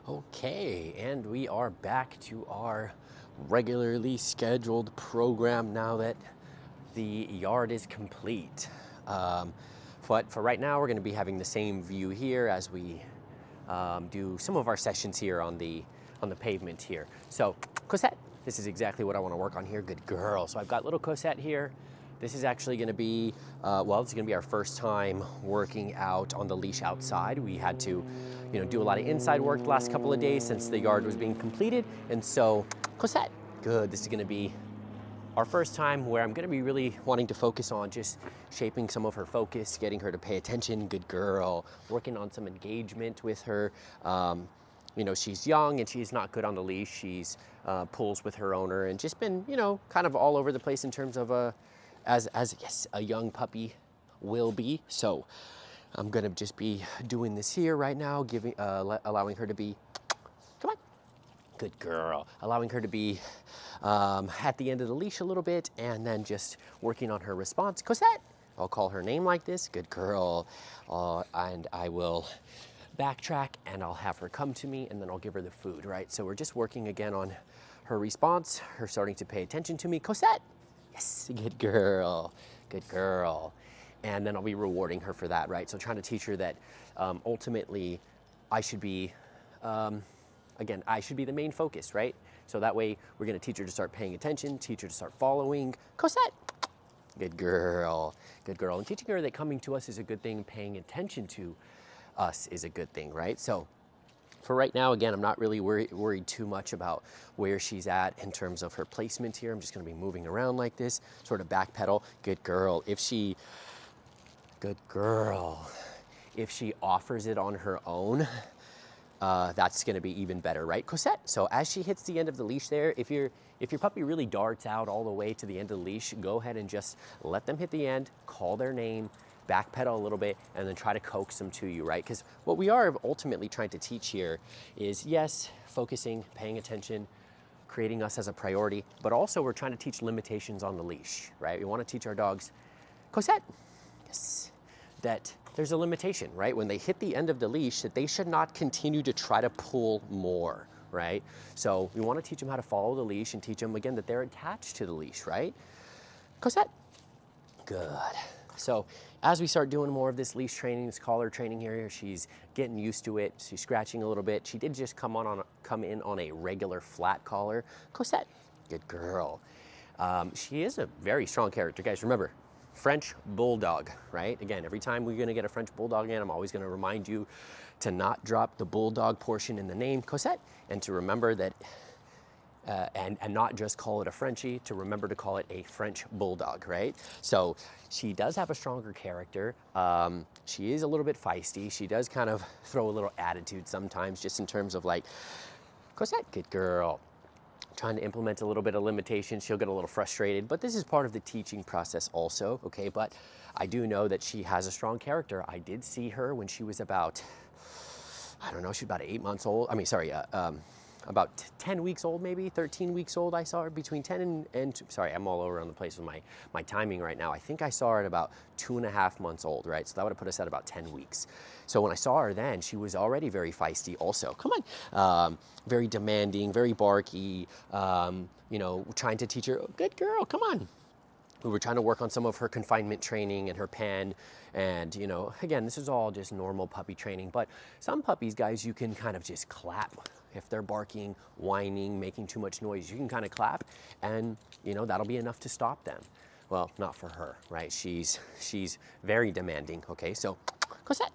Okay, and we are back to our regularly scheduled program now that the yard is complete. But for right now, we're going to be having the same view here as we do some of our sessions here on the pavement here. So, Cosette, this is exactly what I want to work on here. Good girl. So I've got little Cosette here. This is actually going to be, this is going to be our first time working out on the leash outside. We had to, do a lot of inside work the last couple of days since the yard was being completed. And so, Cosette, good. This is going to be our first time where I'm going to be really wanting to focus on just shaping some of her focus, getting her to pay attention. Good girl. Working on some engagement with her. She's young and she's not good on the leash. She's pulls with her owner and just been, kind of all over the place in terms of as yes, a young puppy will be. So I'm gonna just be doing this here right now, allowing her to be, come on, good girl. Allowing her to be at the end of the leash a little bit and then just working on her response. Cosette, I'll call her name like this, good girl. And I will backtrack and I'll have her come to me and then I'll give her the food, right? So we're just working again on her response, her starting to pay attention to me. Cosette, yes, good girl, good girl. And then I'll be rewarding her for that, right? So trying to teach her that ultimately I should be, I should be the main focus, right? So that way we're gonna teach her to start paying attention, teach her to start following. Cosette, good girl, good girl. And teaching her that coming to us is a good thing, paying attention to us is a good thing, right? So for right now, again, I'm not really worried too much about where she's at in terms of her placement here. I'm just gonna be moving around like this, sort of backpedal. Good girl. Good girl. If she offers it on her own, that's gonna be even better, right, Cosette? So as she hits the end of the leash there, if your puppy really darts out all the way to the end of the leash, go ahead and just let them hit the end, call their name, backpedal a little bit, and then try to coax them to you, right? Because what we are ultimately trying to teach here is, yes, focusing, paying attention, creating us as a priority, but also we're trying to teach limitations on the leash, right? We want to teach our dogs, Cosette, yes, that there's a limitation, right? When they hit the end of the leash, that they should not continue to try to pull more, right? So we want to teach them how to follow the leash and teach them, again, that they're attached to the leash, right? Cosette, good. So as we start doing more of this leash training, this collar training here, she's getting used to it. She's scratching a little bit. She did just come in on a regular flat collar. Cosette, good girl. She is a very strong character. Guys, remember, French Bulldog, right? Again, every time we're gonna get a French Bulldog in, I'm always gonna remind you to not drop the Bulldog portion in the name, Cosette, and to remember that and not just call it a Frenchie, to remember to call it a French Bulldog, right? So she does have a stronger character. She is a little bit feisty. She does kind of throw a little attitude sometimes, just in terms of like, Cosette, good girl. Trying to implement a little bit of limitation, she'll get a little frustrated, but this is part of the teaching process also, okay? But I do know that she has a strong character. I did see her when she was about, I don't know, she's about 8 months old. I mean, sorry, about 10 weeks old, maybe 13 weeks old. I saw her between 10 and sorry, I'm all over on the place with my timing right now. I think I saw her at about 2.5 months old, right? So that would have put us at about 10 weeks. So when I saw her then, she was already very feisty also. Come on, very demanding, very barky, trying to teach her, oh, good girl, come on. We were trying to work on some of her confinement training and her pen. And, again, this is all just normal puppy training. But some puppies, guys, you can kind of just clap. If they're barking, whining, making too much noise, you can kind of clap and, that'll be enough to stop them. Well, not for her, right? She's very demanding, okay? So, Cosette.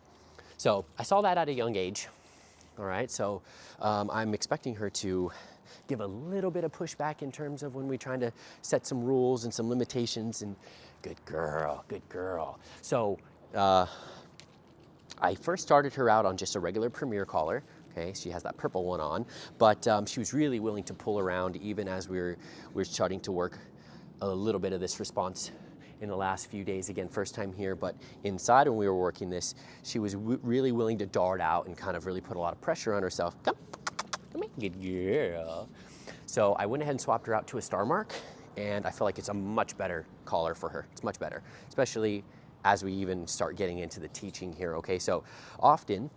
So I saw that at a young age, all right? So I'm expecting her to give a little bit of pushback in terms of when we're trying to set some rules and some limitations, and good girl, good girl. So I first started her out on just a regular Premier collar. Okay, she has that purple one on, but she was really willing to pull around even as we're starting to work a little bit of this response in the last few days. Again, first time here, but inside when we were working this, she was really willing to dart out and kind of really put a lot of pressure on herself. Come here, good girl. So I went ahead and swapped her out to a Star Mark, and I feel like it's a much better collar for her. It's much better, especially as we even start getting into the teaching here, okay? So often,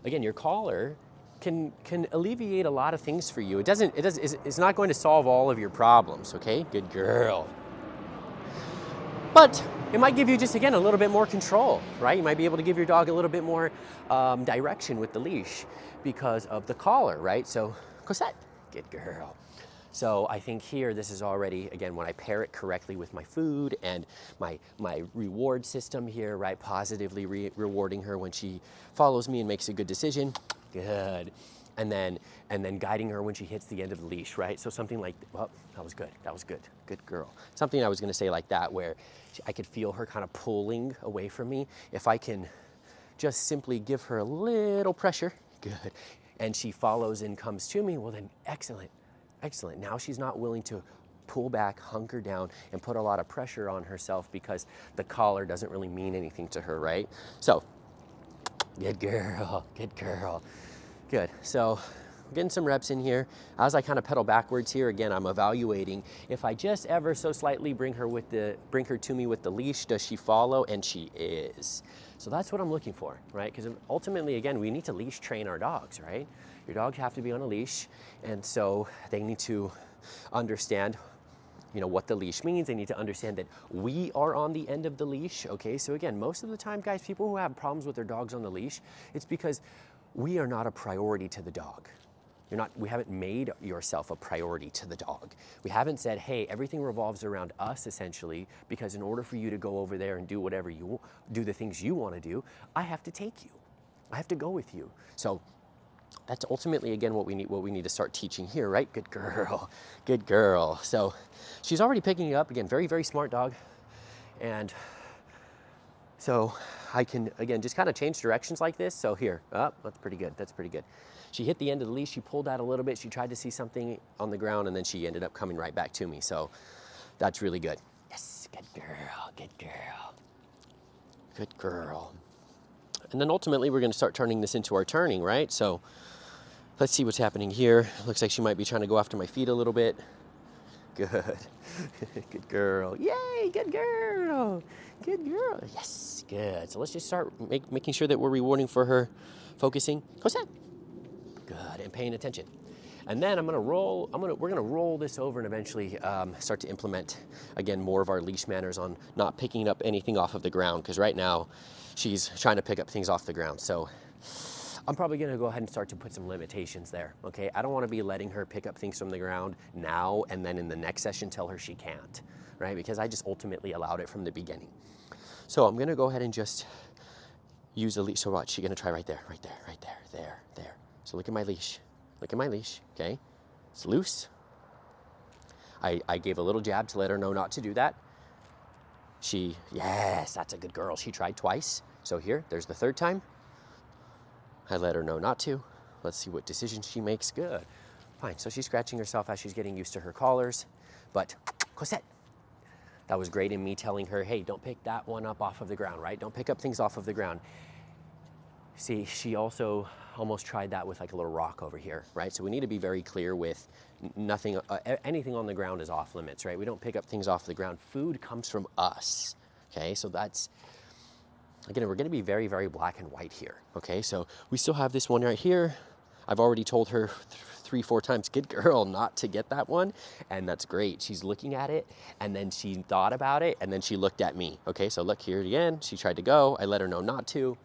again, your collar can alleviate a lot of things for you. It's not going to solve all of your problems, okay? Good girl. But it might give you just, again, a little bit more control, right? You might be able to give your dog a little bit more direction with the leash because of the collar, right? So, Cosette, good girl. So I think here, this is already, again, when I pair it correctly with my food and my reward system here, right? Positively rewarding her when she follows me and makes a good decision. Good. And then guiding her when she hits the end of the leash, right? So something like, well, that was good. That was good. Good girl. Something I was going to say like that, where I could feel her kind of pulling away from me. If I can just simply give her a little pressure, good, and she follows and comes to me, well then, excellent. Excellent. Now she's not willing to pull back, hunker down, and put a lot of pressure on herself because the collar doesn't really mean anything to her, right? So, good girl, good girl. Good. So, getting some reps in here. As I kind of pedal backwards here, again, I'm evaluating if I just ever so slightly bring her to me with the leash, does she follow? And she is. So that's what I'm looking for, right? Because ultimately, again, we need to leash train our dogs, right? Your dogs have to be on a leash, and so they need to understand, you know, what the leash means. They need to understand that we are on the end of the leash, okay? So again, most of the time, guys, people who have problems with their dogs on the leash, it's because we are not a priority to the dog. We haven't made yourself a priority to the dog. We haven't said, hey, everything revolves around us, essentially, because in order for you to go over there and do whatever do the things you want to do, I have to take you. I have to go with you. So that's ultimately, again, what we need to start teaching here, right? Good girl, good girl. So she's already picking it up. Again, very, very smart dog. And so I can, again, just kind of change directions like this. So here, that's pretty good, that's pretty good. She hit the end of the leash, she pulled out a little bit, she tried to see something on the ground, and then she ended up coming right back to me. So that's really good. Yes, good girl, good girl, good girl. And then ultimately, we're gonna start turning this into our turning, right? So let's see what's happening here. Looks like she might be trying to go after my feet a little bit. Good, good girl. Yay, good girl, good girl. Yes, good. So let's just start making sure that we're rewarding for her, focusing. Cosette. Good, and paying attention. And then we're gonna roll this over and eventually start to implement, again, more of our leash manners on not picking up anything off of the ground, because right now she's trying to pick up things off the ground. So I'm probably gonna go ahead and start to put some limitations there, okay? I don't wanna be letting her pick up things from the ground now and then in the next session tell her she can't, right? Because I just ultimately allowed it from the beginning. So I'm gonna go ahead and just use the leash. So watch, she's gonna try right there, right there, right there, there, there. So look at my leash, okay? It's loose. I gave a little jab to let her know not to do that. Yes, that's a good girl. She tried twice. So here, there's the third time. I let her know not to. Let's see what decision she makes. Good, fine. So she's scratching herself as she's getting used to her collars. But Cosette, that was great in me telling her, hey, don't pick that one up off of the ground, right? Don't pick up things off of the ground. See, she also almost tried that with like a little rock over here, right? So we need to be very clear with nothing, anything on the ground is off limits, right? We don't pick up things off the ground. Food comes from us, okay? So that's, again, we're gonna be very, very black and white here, okay? So we still have this one right here. I've already told her 3-4 times, good girl, not to get that one, and that's great. She's looking at it, and then she thought about it, and then she looked at me, okay? So look here again, she tried to go, I let her know not to.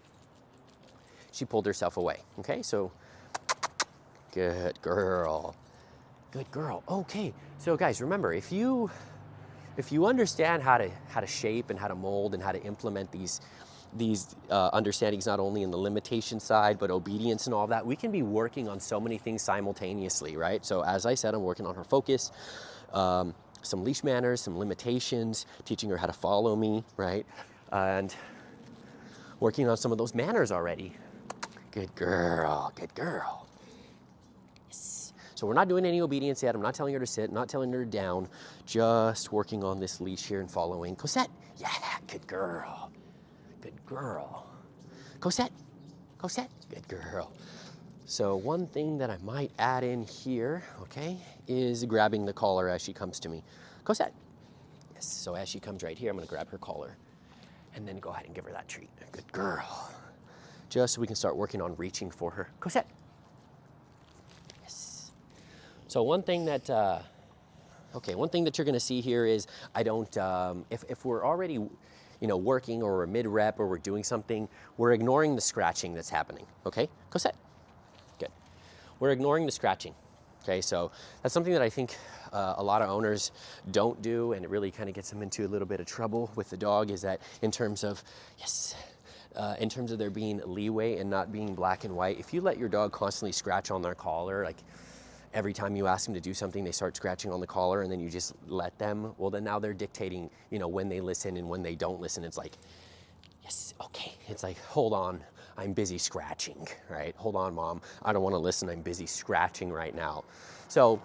She pulled herself away, okay? So, good girl, good girl. Okay, so guys, remember, if you understand how to shape and how to mold and how to implement these understandings, not only in the limitation side, but obedience and all that, we can be working on so many things simultaneously, right? So as I said, I'm working on her focus, some leash manners, some limitations, teaching her how to follow me, right? And working on some of those manners already. Good girl, good girl. Yes. So we're not doing any obedience yet. I'm not telling her to sit, not telling her down, just working on this leash here and following. Cosette, yeah, good girl, good girl. Cosette, Cosette, good girl. So one thing that I might add in here, okay, is grabbing the collar as she comes to me. Cosette, yes, so as she comes right here, I'm gonna grab her collar and then go ahead and give her that treat. Good girl. Just so we can start working on reaching for her. Cosette. So one thing that, one thing that you're gonna see here is I don't, if we're already, working or we're mid-rep or we're doing something, we're ignoring the scratching that's happening, okay? Go set. Good. We're ignoring the scratching, okay? So that's something that I think a lot of owners don't do, and it really kind of gets them into a little bit of trouble with the dog, is that in terms of, in terms of there being leeway and not being black and white, if you let your dog constantly scratch on their collar, like every time you ask them to do something, they start scratching on the collar, and then you just let them, well, then now they're dictating, when they listen and when they don't listen. It's like, yes, okay. It's like, hold on, I'm busy scratching, right? Hold on, mom, I don't want to listen, I'm busy scratching right now. So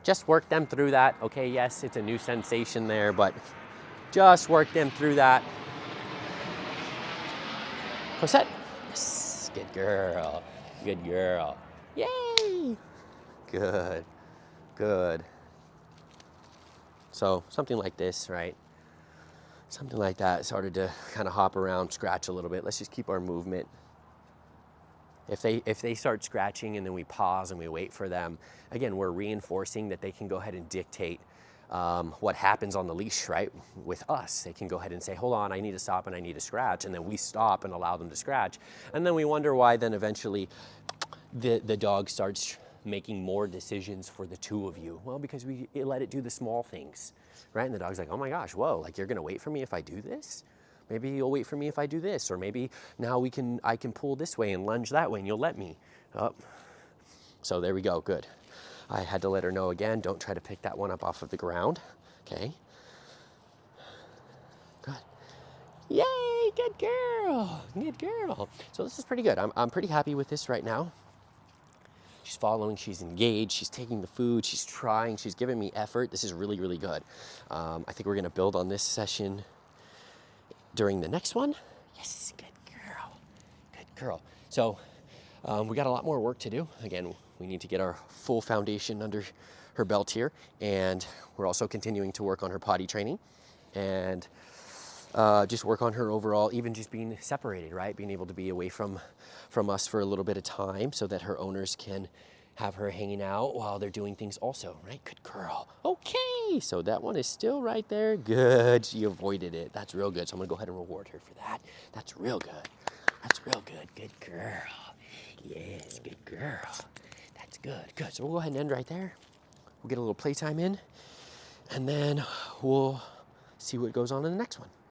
just work them through that. Okay, yes, it's a new sensation there, but just work them through that. Cosette. Yes, good girl, good girl. Yay! Good, good. So something like this, right? Something like that, started to kind of hop around, scratch a little bit. Let's just keep our movement. If they start scratching and then we pause and we wait for them, again, we're reinforcing that they can go ahead and dictate what happens on the leash, right? With us, they can go ahead and say, hold on, I need to stop and I need to scratch. And then we stop and allow them to scratch. And then we wonder why then eventually the dog starts making more decisions for the two of you. Well, because we let it do the small things, right? And the dog's like, oh my gosh, whoa, like you're gonna wait for me if I do this? Maybe you'll wait for me if I do this, or maybe now I can pull this way and lunge that way and you'll let me. Oh. So there we go, good. I had to let her know again, don't try to pick that one up off of the ground, okay? Good. Yay, good girl, good girl. So this is pretty good. I'm pretty happy with this right now. She's following, she's engaged, she's taking the food, she's trying, she's giving me effort. This is really, really good. I think we're gonna build on this session during the next one. Yes, good girl, good girl. So we got a lot more work to do. Again, we need to get our full foundation under her belt here, and we're also continuing to work on her potty training and just work on her overall, even just being separated, right? Being able to be away from us for a little bit of time so that her owners can have her hanging out while they're doing things also, right? Good girl. Okay, so that one is still right there. Good, she avoided it. That's real good. So I'm gonna go ahead and reward her for that. That's real good. That's real good. Good girl. Yes, good girl. That's good. Good. So we'll go ahead and end right there. We'll get a little playtime in, and then we'll see what goes on in the next one.